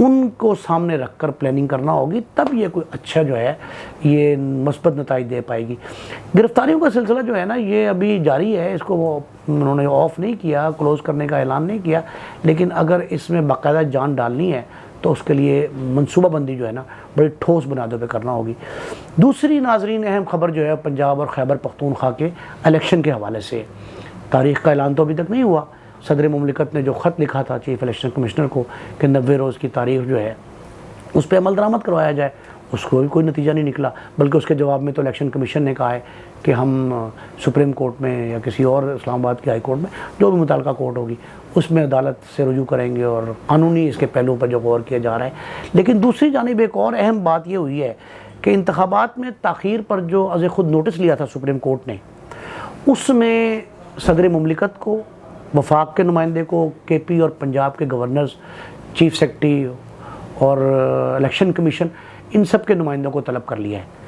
ان کو سامنے رکھ کر پلاننگ کرنا ہوگی، تب یہ کوئی اچھا جو ہے یہ مثبت نتائج دے پائے گی۔ گرفتاریوں کا سلسلہ جو ہے نا یہ ابھی جاری ہے، اس کو وہ انہوں نے آف نہیں کیا، کلوز کرنے کا اعلان نہیں کیا، لیکن اگر اس میں باقاعدہ جان ڈالنی ہے تو اس کے لیے منصوبہ بندی جو ہے نا بڑی ٹھوس بنیادوں پہ کرنا ہوگی۔ دوسری ناظرین اہم خبر جو ہے پنجاب اور خیبر پختونخوا کے الیکشن کے حوالے سے، تاریخ کا اعلان تو ابھی تک نہیں ہوا۔ صدر مملکت نے جو خط لکھا تھا چیف الیکشن کمشنر کو کہ 90 روز کی تاریخ جو ہے اس پہ عمل درآمد کروایا جائے، اس کو بھی کوئی نتیجہ نہیں نکلا، بلکہ اس کے جواب میں تو الیکشن کمیشن نے کہا ہے کہ ہم سپریم کورٹ میں یا کسی اور اسلام آباد کی ہائی کورٹ میں جو بھی متعلقہ کورٹ ہوگی اس میں عدالت سے رجوع کریں گے اور قانونی اس کے پہلوؤں پر جو غور کیا جا رہا ہے۔ لیکن دوسری جانب ایک اور اہم بات یہ ہوئی ہے کہ انتخابات میں تاخیر پر جو از خود نوٹس لیا تھا سپریم کورٹ نے، اس میں صدر مملکت کو، وفاق کے نمائندے کو، کے پی اور پنجاب کے گورنرز، چیف سیکرٹری اور الیکشن کمیشن، ان سب کے نمائندوں کو طلب کر لیا ہے۔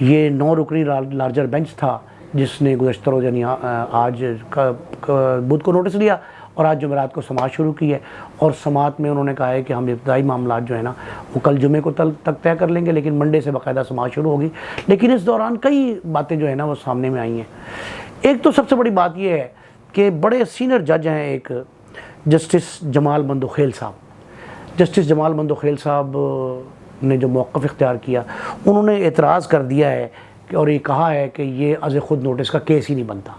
یہ 9 رکنی لارجر بینچ تھا جس نے گزشتہ روز یعنی آج بدھ کو نوٹس لیا اور آج جمعرات کو سماعت شروع کی ہے، اور سماعت میں انہوں نے کہا ہے کہ ہم ابتدائی معاملات جو ہے نا وہ کل جمعے کو تک طے کر لیں گے، لیکن منڈے سے باقاعدہ سماعت شروع ہوگی۔ لیکن اس دوران کئی باتیں جو ہے نا وہ سامنے میں آئی ہیں۔ ایک تو سب سے بڑی بات یہ ہے کہ بڑے سینئر جج ہیں ایک جسٹس جمال بندوخیل صاحب، جسٹس جمال بندوخیل صاحب نے جو موقف اختیار کیا، انہوں نے اعتراض کر دیا ہے اور یہ کہا ہے کہ یہ از خود نوٹس کا کیس ہی نہیں بنتا۔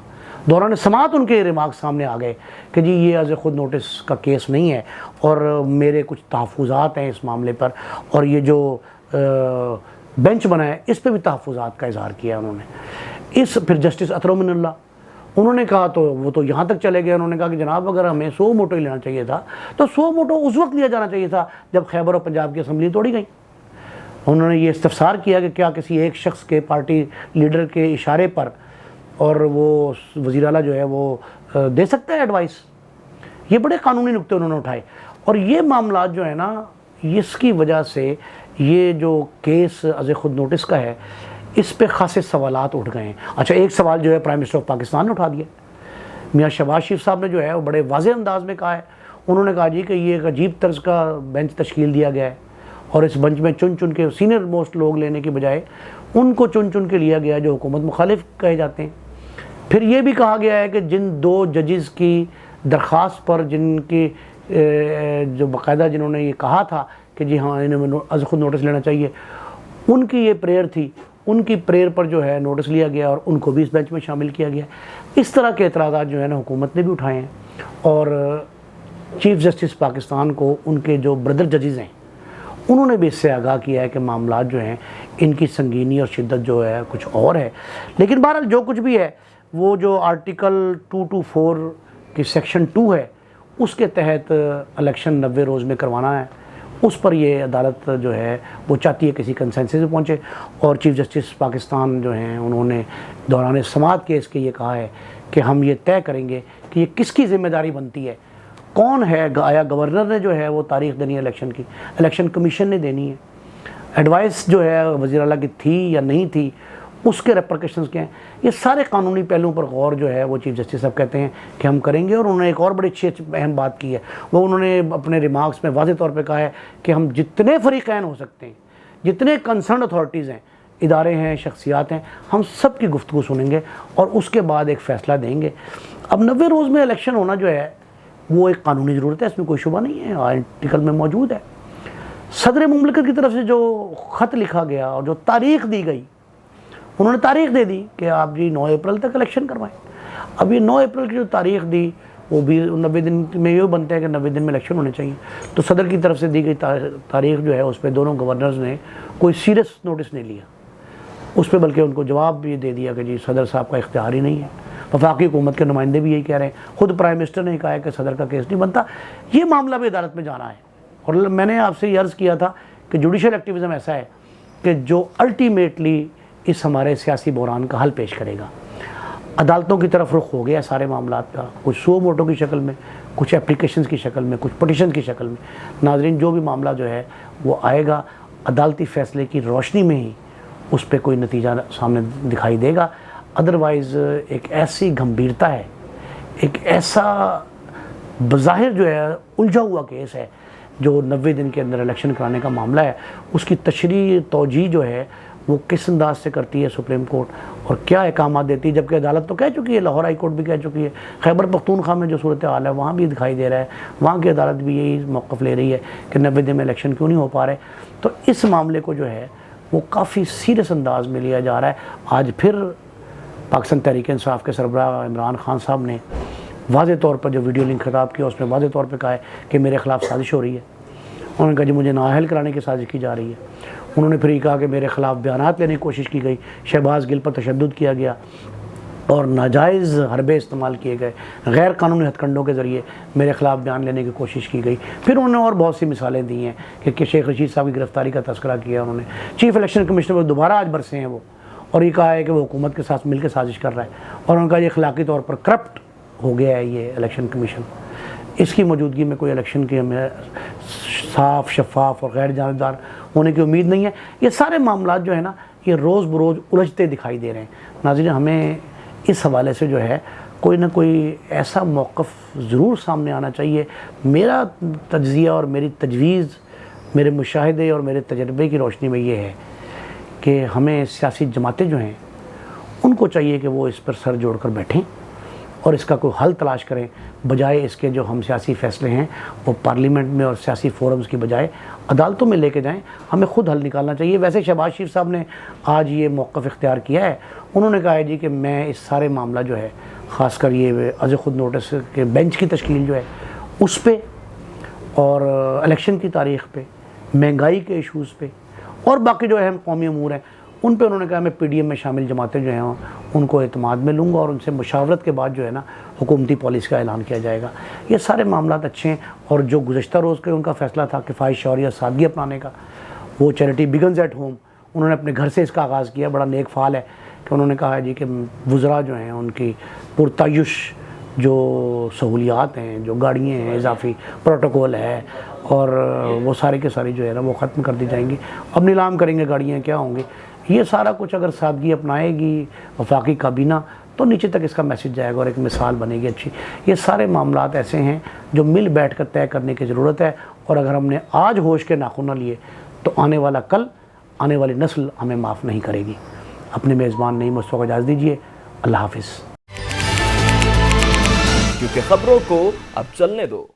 دوران سماعت ان کے ریمارکس سامنے آ گئے کہ جی یہ از خود نوٹس کا کیس نہیں ہے اور میرے کچھ تحفظات ہیں اس معاملے پر، اور یہ جو بینچ بنا ہے اس پہ بھی تحفظات کا اظہار کیا انہوں نے۔ پھر جسٹس اطہر من اللہ انہوں نے کہا، تو وہ تو یہاں تک چلے گئے، انہوں نے کہا کہ جناب اگر ہمیں 100 موٹو ہی لینا چاہیے تھا تو 100 موٹو اس وقت لیا جانا چاہیے تھا جب خیبر اور پنجاب کی اسمبلی توڑی گئی۔ انہوں نے یہ استفسار کیا کہ کیا کسی ایک شخص کے پارٹی لیڈر کے اشارے پر اور وہ وزیر اعلیٰ جو ہے وہ دے سکتا ہے ایڈوائس۔ یہ بڑے قانونی نکتے انہوں نے اٹھائے، اور یہ معاملات جو ہے نا اس کی وجہ سے یہ جو کیس از خود نوٹس کا ہے اس پہ خاصے سوالات اٹھ گئے ہیں۔ اچھا، ایک سوال جو ہے پرائم منسٹر آف پاکستان نے اٹھا دیا، میاں شہباز شریف صاحب نے جو ہے وہ بڑے واضح انداز میں کہا ہے، انہوں نے کہا جی کہ یہ ایک عجیب طرز کا بینچ تشکیل دیا گیا ہے، اور اس بنچ میں چن چن کے سینئر موسٹ لوگ لینے کے بجائے ان کو چن چن کے لیا گیا جو حکومت مخالف کہے جاتے ہیں۔ پھر یہ بھی کہا گیا ہے کہ جن 2 ججز کی درخواست پر جن کی جو باقاعدہ جنہوں نے یہ کہا تھا کہ جی ہاں انہیں از خود نوٹس لینا چاہیے، ان کی یہ پریئر تھی، ان کی پریئر پر جو ہے نوٹس لیا گیا اور ان کو بھی اس بینچ میں شامل کیا گیا۔ اس طرح کے اعتراضات جو ہے نا حکومت نے بھی اٹھائے ہیں، اور چیف جسٹس پاکستان کو ان کے جو بردر ججز ہیں انہوں نے بھی اس سے آگاہ کیا ہے کہ معاملات جو ہیں ان کی سنگینی اور شدت جو ہے کچھ اور ہے۔ لیکن بہرحال جو کچھ بھی ہے وہ جو آرٹیکل 224 کی سیکشن 2 ہے اس کے تحت الیکشن 90 روز میں کروانا ہے، اس پر یہ عدالت جو ہے وہ چاہتی ہے کسی کنسنسس میں پہنچے، اور چیف جسٹس پاکستان جو ہیں انہوں نے دوران سماعت کیس کے یہ کہا ہے کہ ہم یہ طے کریں گے کہ یہ کس کی ذمہ داری بنتی ہے، کون ہے، آیا گورنر نے جو ہے وہ تاریخ دینی ہے الیکشن کی، الیکشن کمیشن نے دینی ہے، ایڈوائس جو ہے وزیر اعلیٰ کی تھی یا نہیں تھی، اس کے ریپرکشنز کیا ہیں۔ یہ سارے قانونی پہلوؤں پر غور جو ہے وہ چیف جسٹس صاحب کہتے ہیں کہ ہم کریں گے، اور انہوں نے ایک اور بڑی اچھی اہم بات کی ہے، وہ انہوں نے اپنے ریمارکس میں واضح طور پہ کہا ہے کہ ہم جتنے فریقین ہو سکتے ہیں، جتنے کنسرنڈ اتھارٹیز ہیں، ادارے ہیں، شخصیات ہیں، ہم سب کی گفتگو سنیں گے اور اس کے بعد ایک فیصلہ دیں گے۔ اب 90 روز میں الیکشن ہونا جو ہے وہ ایک قانونی ضرورت ہے، اس میں کوئی شبہ نہیں ہے، آرٹیکل میں موجود ہے۔ صدر مملکت کی طرف سے جو خط لکھا گیا اور جو تاریخ دی گئی، انہوں نے تاریخ دے دی کہ آپ جی 9 اپریل تک الیکشن کروائیں۔ اب یہ 9 اپریل کی جو تاریخ دی وہ بھی 90 دن میں یہ بنتا ہے کہ 90 دن میں الیکشن ہونے چاہیے، تو صدر کی طرف سے دی گئی تاریخ جو ہے اس پہ دونوں گورنرز نے کوئی سیریس نوٹس نہیں لیا اس پہ، بلکہ ان کو جواب بھی دے دیا کہ جی صدر صاحب کا اختیار ہی نہیں ہے۔ وفاقی حکومت کے نمائندے بھی یہی کہہ رہے ہیں، خود پرائم منسٹر نے کہا ہے کہ صدر کا کیس نہیں بنتا، یہ معاملہ بھی عدالت میں جانا ہے۔ اور میں نے آپ سے یہ عرض کیا تھا کہ جوڈیشل ایکٹیویزم ایسا ہے کہ جو الٹیمیٹلی اس ہمارے سیاسی بحران کا حل پیش کرے گا۔ عدالتوں کی طرف رخ ہو گیا سارے معاملات کا، کچھ سو موٹو کی شکل میں، کچھ اپلیکیشنز کی شکل میں، کچھ پٹیشن کی شکل میں۔ ناظرین، جو بھی معاملہ جو ہے وہ آئے گا عدالتی فیصلے کی روشنی میں ہی اس پہ کوئی نتیجہ سامنے دکھائی دے گا، ادروائز ایک ایسی گھمبیرتا ہے، ایک ایسا بظاہر جو ہے الجھا ہوا کیس ہے جو 90 دن کے اندر الیکشن کرانے کا معاملہ ہے اس کی تشریح توجیہ جو ہے وہ کس انداز سے کرتی ہے سپریم کورٹ اور کیا احکامات دیتی ہے، جبکہ عدالت تو کہہ چکی ہے، لاہور ہائی کورٹ بھی کہہ چکی ہے، خیبر پختونخوا میں جو صورتحال ہے وہاں بھی دکھائی دے رہا ہے، وہاں کی عدالت بھی یہی موقف لے رہی ہے کہ 90 دن میں الیکشن کیوں نہیں ہو پا رہے۔ تو اس معاملے کو جو ہے وہ کافی سیریس انداز میں لیا جا رہا ہے۔ آج پھر پاکستان تحریک انصاف کے سربراہ عمران خان صاحب نے واضح طور پر جو ویڈیو لنک خطاب کیا اس میں واضح طور پہ کہا ہے کہ میرے خلاف سازش ہو رہی ہے۔ انہوں نے کہا جی مجھے نااہل کرانے کی سازش کی جا رہی ہے۔ انہوں نے پھر یہ کہا کہ میرے خلاف بیانات لینے کی کوشش کی گئی، شہباز گل پر تشدد کیا گیا اور ناجائز حربے استعمال کیے گئے، غیر قانونی ہتھ کنڈوں کے ذریعے میرے خلاف بیان لینے کی کوشش کی گئی۔ پھر انہوں نے اور بہت سی مثالیں دی ہیں کہ شیخ رشید صاحب کی گرفتاری کا تذکرہ کیا انہوں نے، چیف الیکشن کمشنر پر دوبارہ آج برسے ہیں وہ، اور یہ کہا ہے کہ وہ حکومت کے ساتھ مل کے سازش کر رہا ہے، اور ان کا یہ اخلاقی طور پر کرپٹ ہو گیا ہے یہ الیکشن کمیشن۔ اس کی موجودگی میں کوئی الیکشن کی ہمیں صاف شفاف اور غیر جانبدار ہونے کی امید نہیں ہے۔ یہ سارے معاملات جو ہے نا یہ روز بروز الجھتے دکھائی دے رہے ہیں۔ ناظرین ہمیں اس حوالے سے جو ہے کوئی نہ کوئی ایسا موقف ضرور سامنے آنا چاہیے۔ میرا تجزیہ اور میری تجویز میرے مشاہدے اور میرے تجربے کی روشنی میں یہ ہے کہ ہمیں سیاسی جماعتیں جو ہیں ان کو چاہیے کہ وہ اس پر سر جوڑ کر بیٹھیں اور اس کا کوئی حل تلاش کریں، بجائے اس کے جو ہم سیاسی فیصلے ہیں وہ پارلیمنٹ میں اور سیاسی فورمز کی بجائے عدالتوں میں لے کے جائیں۔ ہمیں خود حل نکالنا چاہیے۔ ویسے شہباز شریف صاحب نے آج یہ موقف اختیار کیا ہے، انہوں نے کہا ہے جی کہ میں اس سارے معاملہ جو ہے خاص کر یہ از خود نوٹس کے بینچ کی تشکیل جو ہے اس پہ اور الیکشن کی تاریخ پہ، مہنگائی کے ایشوز پہ اور باقی جو اہم قومی امور ہیں ان پہ انہوں نے کہا میں پی ڈی ایم میں شامل جماعتیں جو ہیں ان کو اعتماد میں لوں گا اور ان سے مشاورت کے بعد جو ہے نا حکومتی پالیسی کا اعلان کیا جائے گا۔ یہ سارے معاملات اچھے ہیں، اور جو گزشتہ روز کے ان کا فیصلہ تھا کفایت شعور یا سادگی اپنانے کا، وہ چیریٹی بگنز ایٹ ہوم، انہوں نے اپنے گھر سے اس کا آغاز کیا، بڑا نیک فعال ہے کہ انہوں نے کہا ہے جی کہ وزراء جو ہیں ان کی پرتعیش جو سہولیات ہیں، جو گاڑیاں ہیں، اضافی پروٹوکول ہے اور وہ سارے کے ساری جو ہے نا وہ ختم کر دی جائیں گی، اب نیلام کریں گے گاڑیاں کیا ہوں گی۔ یہ سارا کچھ اگر سادگی اپنائے گی وفاقی کابینہ تو نیچے تک اس کا میسج جائے گا اور ایک مثال بنے گی اچھی۔ یہ سارے معاملات ایسے ہیں جو مل بیٹھ کر طے کرنے کی ضرورت ہے، اور اگر ہم نے آج ہوش کے ناخن نہ لیے تو آنے والا کل، آنے والی نسل ہمیں معاف نہیں کرے گی۔ اپنے میزبان نعیم مصطفیٰ کو اجازت دیجیے، اللہ حافظ۔ کیونکہ خبروں کو اب چلنے دو۔